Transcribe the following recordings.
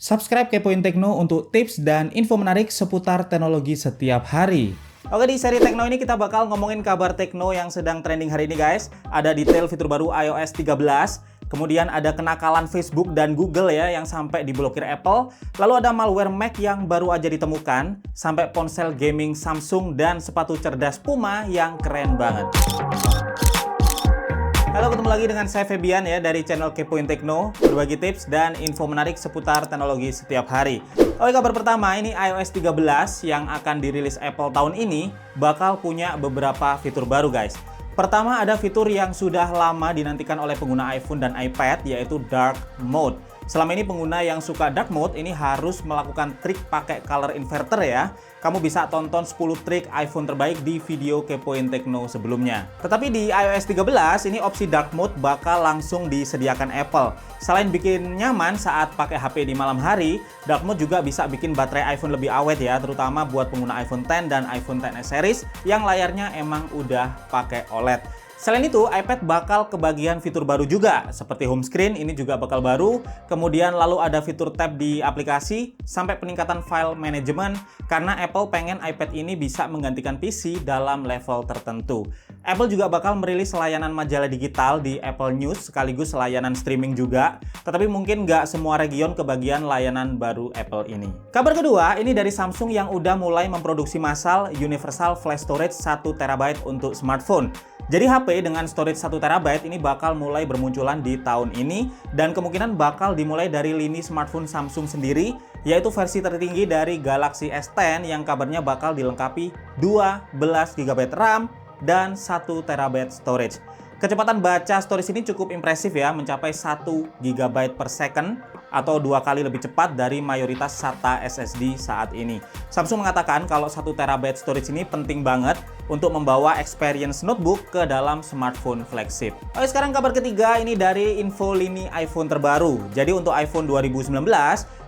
Subscribe Kepoin Tekno untuk tips dan info menarik seputar teknologi setiap hari. Oke, di seri Tekno ini kita bakal ngomongin kabar Tekno yang sedang trending hari ini guys. Ada detail fitur baru iOS 13, kemudian ada kenakalan Facebook dan Google ya yang sampai diblokir Apple, lalu ada malware Mac yang baru aja ditemukan, sampai ponsel gaming Samsung dan sepatu cerdas Puma yang keren banget. Halo, ketemu lagi dengan saya Febian ya dari channel Kepoin Tekno, berbagi tips dan info menarik seputar teknologi setiap hari. Oke, kabar pertama, ini iOS 13 yang akan dirilis Apple tahun ini bakal punya beberapa fitur baru guys. Pertama, ada fitur yang sudah lama dinantikan oleh pengguna iPhone dan iPad, yaitu Dark Mode. Selama ini pengguna yang suka Dark Mode ini harus melakukan trik pakai color inverter ya. Kamu bisa tonton 10 trik iPhone terbaik di video Kepoin Tekno sebelumnya. Tetapi di iOS 13 ini opsi Dark Mode bakal langsung disediakan Apple. Selain bikin nyaman saat pakai HP di malam hari, Dark Mode juga bisa bikin baterai iPhone lebih awet ya, terutama buat pengguna iPhone X dan iPhone XS series yang layarnya emang udah pakai OLED. Selain itu, iPad bakal kebagian fitur baru juga, seperti home screen ini juga bakal baru, kemudian lalu ada fitur tab di aplikasi, sampai peningkatan file management, karena Apple pengen iPad ini bisa menggantikan PC dalam level tertentu. Apple juga bakal merilis layanan majalah digital di Apple News, sekaligus layanan streaming juga, tetapi mungkin nggak semua region kebagian layanan baru Apple ini. Kabar kedua, ini dari Samsung yang udah mulai memproduksi massal Universal Flash Storage 1TB untuk smartphone. Jadi HP dengan storage 1TB ini bakal mulai bermunculan di tahun ini dan kemungkinan bakal dimulai dari lini smartphone Samsung sendiri, yaitu versi tertinggi dari Galaxy S10 yang kabarnya bakal dilengkapi 12GB RAM dan 1TB storage. Kecepatan baca storage ini cukup impresif ya, mencapai 1GB per second atau 2 kali lebih cepat dari mayoritas SATA SSD saat ini. Samsung mengatakan kalau 1TB storage ini penting banget untuk membawa experience notebook ke dalam smartphone flagship. Oke, sekarang kabar ketiga ini dari info lini iPhone terbaru. Jadi untuk iPhone 2019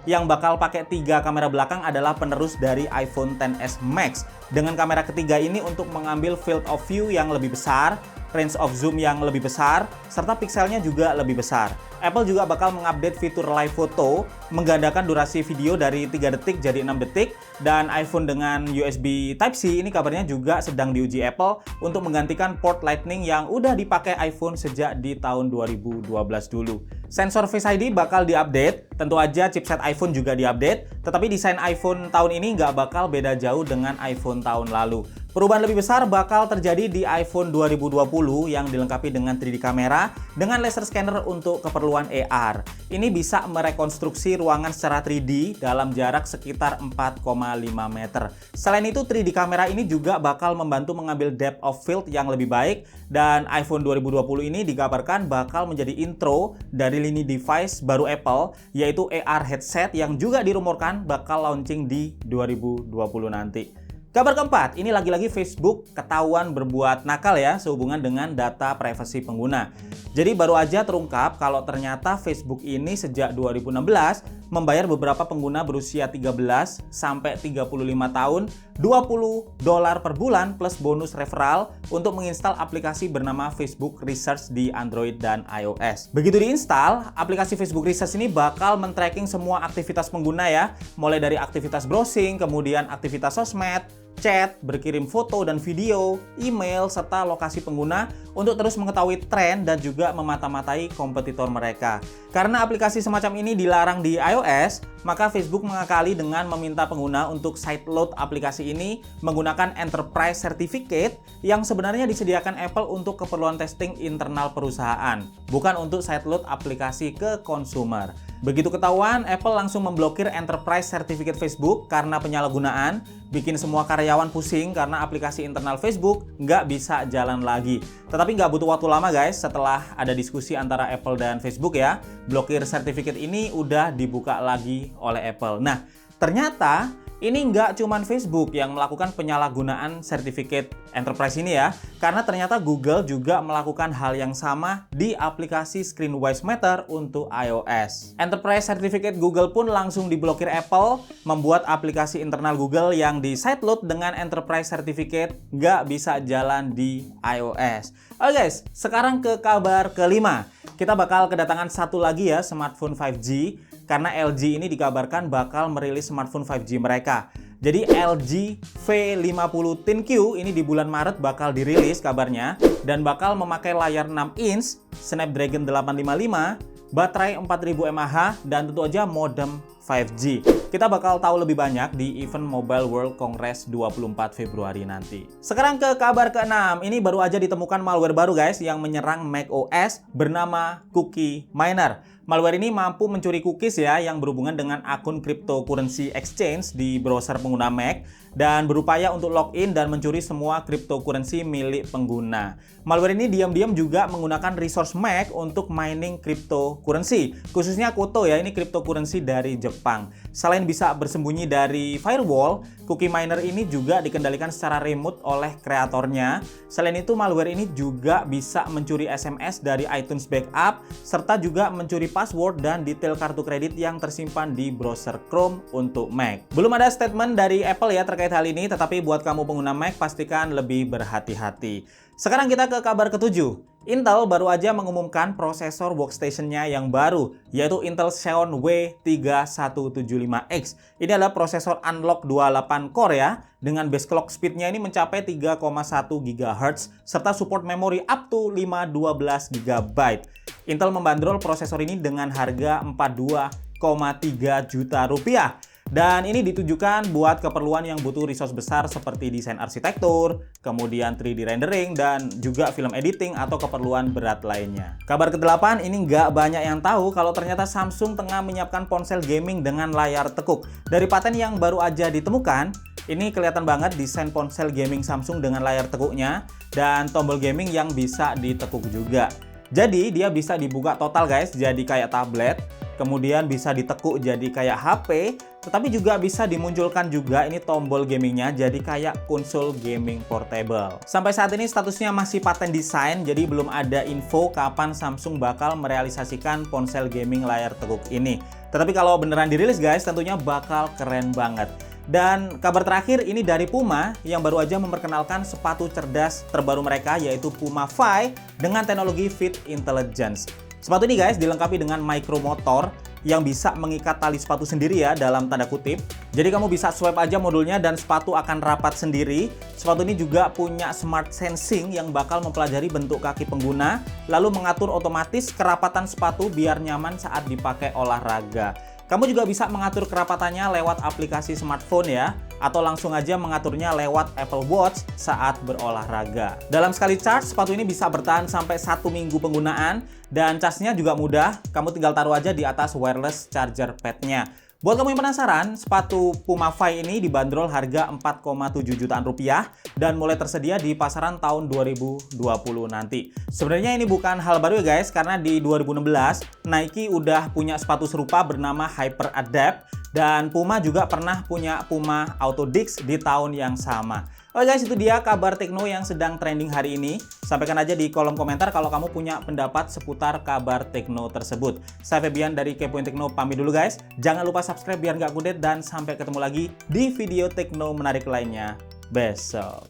yang bakal pakai 3 kamera belakang adalah penerus dari iPhone XS Max. Dengan kamera ketiga ini untuk mengambil field of view yang lebih besar, range of zoom yang lebih besar, serta pixelnya juga lebih besar. Apple juga bakal mengupdate fitur live photo, menggandakan durasi video dari 3 detik jadi 6 detik, dan iPhone dengan USB Type-C ini kabarnya juga sedang diuji Apple untuk menggantikan port Lightning yang udah dipakai iPhone sejak di tahun 2012 dulu. Sensor Face ID bakal diupdate, tentu aja chipset iPhone juga diupdate, tetapi desain iPhone tahun ini nggak bakal beda jauh dengan iPhone tahun lalu. Perubahan lebih besar bakal terjadi di iPhone 2020 yang dilengkapi dengan 3D kamera dengan laser scanner untuk keperluan AR. Ini bisa merekonstruksi ruangan secara 3D dalam jarak sekitar 4,5 meter. Selain itu, 3D kamera ini juga bakal membantu mengambil depth of field yang lebih baik, dan iPhone 2020 ini dikabarkan bakal menjadi intro dari lini device baru Apple, yaitu AR headset yang juga dirumorkan bakal launching di 2020 nanti. Kabar keempat, ini lagi-lagi Facebook ketahuan berbuat nakal ya sehubungan dengan data privasi pengguna. Jadi baru aja terungkap kalau ternyata Facebook ini sejak 2016 membayar beberapa pengguna berusia 13 sampai 35 tahun $20 per bulan plus bonus referral untuk menginstal aplikasi bernama Facebook Research di Android dan iOS. Begitu diinstal, aplikasi Facebook Research ini bakal men-tracking semua aktivitas pengguna ya, mulai dari aktivitas browsing, kemudian aktivitas sosmed, chat, berkirim foto dan video, email, serta lokasi pengguna untuk terus mengetahui tren dan juga memata-matai kompetitor mereka. Karena aplikasi semacam ini dilarang di iOS, maka Facebook mengakali dengan meminta pengguna untuk sideload aplikasi ini menggunakan Enterprise Certificate yang sebenarnya disediakan Apple untuk keperluan testing internal perusahaan, bukan untuk sideload aplikasi ke consumer. Begitu ketahuan, Apple langsung memblokir Enterprise Certificate Facebook karena penyalahgunaan, bikin semua karyawan pusing karena aplikasi internal Facebook nggak bisa jalan lagi. Tetapi nggak butuh waktu lama guys, setelah ada diskusi antara Apple dan Facebook ya, blokir sertifikat ini udah dibuka lagi oleh Apple. Nah, ternyata ini nggak cuman Facebook yang melakukan penyalahgunaan sertifikat Enterprise ini ya, karena ternyata Google juga melakukan hal yang sama di aplikasi Screenwise Matter untuk iOS. Enterprise Certificate Google pun langsung diblokir Apple, membuat aplikasi internal Google yang di sideload dengan Enterprise Certificate nggak bisa jalan di iOS. Oke guys, sekarang ke kabar kelima. Kita bakal kedatangan satu lagi ya smartphone 5G. karena LG ini dikabarkan bakal merilis smartphone 5G mereka. Jadi LG V50 ThinQ ini di bulan Maret bakal dirilis kabarnya dan bakal memakai layar 6 inch, Snapdragon 855, baterai 4000 mAh dan tentu aja modem 5G. Kita bakal tahu lebih banyak di event Mobile World Congress 24 Februari nanti. Sekarang ke kabar ke-6. Ini baru aja ditemukan malware baru guys yang menyerang macOS bernama Cookie Miner. Malware ini mampu mencuri cookies ya yang berhubungan dengan akun cryptocurrency exchange di browser pengguna Mac dan berupaya untuk login dan mencuri semua cryptocurrency milik pengguna. Malware ini diam-diam juga menggunakan resource Mac untuk mining cryptocurrency, khususnya Koto ya, ini cryptocurrency dari Jepang. Selain bisa bersembunyi dari firewall, Cookie Miner ini juga dikendalikan secara remote oleh kreatornya. Selain itu, malware ini juga bisa mencuri SMS dari iTunes Backup, serta juga mencuri password dan detail kartu kredit yang tersimpan di browser Chrome untuk Mac. Belum ada statement dari Apple ya terkait hal ini, tetapi buat kamu pengguna Mac pastikan lebih berhati-hati. Sekarang kita ke kabar ke-7. Intel baru aja mengumumkan prosesor workstation-nya yang baru, yaitu Intel Xeon W3175X. Ini adalah prosesor Unlock 28 core ya, dengan base clock speed-nya ini mencapai 3,1 GHz, serta support memori up to 512 GB. Intel membandrol prosesor ini dengan harga 42,3 juta rupiah. Dan ini ditujukan buat keperluan yang butuh resource besar seperti desain arsitektur, kemudian 3D rendering, dan juga film editing atau keperluan berat lainnya. Kabar ke-8 ini nggak banyak yang tahu kalau ternyata Samsung tengah menyiapkan ponsel gaming dengan layar tekuk. Dari paten yang baru aja ditemukan, ini kelihatan banget desain ponsel gaming Samsung dengan layar tekuknya dan tombol gaming yang bisa ditekuk juga. Jadi dia bisa dibuka total guys, jadi kayak tablet, kemudian bisa ditekuk jadi kayak HP, tetapi juga bisa dimunculkan juga ini tombol gamingnya jadi kayak konsol gaming portable. Sampai saat ini statusnya masih paten desain, jadi belum ada info kapan Samsung bakal merealisasikan ponsel gaming layar tekuk ini. Tetapi kalau beneran dirilis guys, tentunya bakal keren banget. Dan kabar terakhir ini dari Puma yang baru aja memperkenalkan sepatu cerdas terbaru mereka, yaitu Puma Phi dengan teknologi Fit Intelligence. Sepatu ini guys dilengkapi dengan micromotor yang bisa mengikat tali sepatu sendiri ya, dalam tanda kutip. Jadi kamu bisa swipe aja modulnya dan sepatu akan rapat sendiri. Sepatu ini juga punya smart sensing yang bakal mempelajari bentuk kaki pengguna, lalu mengatur otomatis kerapatan sepatu biar nyaman saat dipakai olahraga. Kamu juga bisa mengatur kerapatannya lewat aplikasi smartphone ya, atau langsung aja mengaturnya lewat Apple Watch saat berolahraga. Dalam sekali charge, sepatu ini bisa bertahan sampai 1 minggu penggunaan, dan charge-nya juga mudah, kamu tinggal taruh aja di atas wireless charger pad-nya. Buat kamu yang penasaran, sepatu Puma Phi ini dibanderol harga 4,7 jutaan rupiah dan mulai tersedia di pasaran tahun 2020 nanti. Sebenarnya ini bukan hal baru ya guys, karena di 2016 Nike udah punya sepatu serupa bernama Hyper Adapt dan Puma juga pernah punya Puma Auto Dix di tahun yang sama. Oke guys, itu dia kabar tekno yang sedang trending hari ini. Sampaikan aja di kolom komentar kalau kamu punya pendapat seputar kabar tekno tersebut. Saya Febian dari Kepoin Tekno pamit dulu guys. Jangan lupa subscribe biar nggak kudet dan sampai ketemu lagi di video tekno menarik lainnya besok.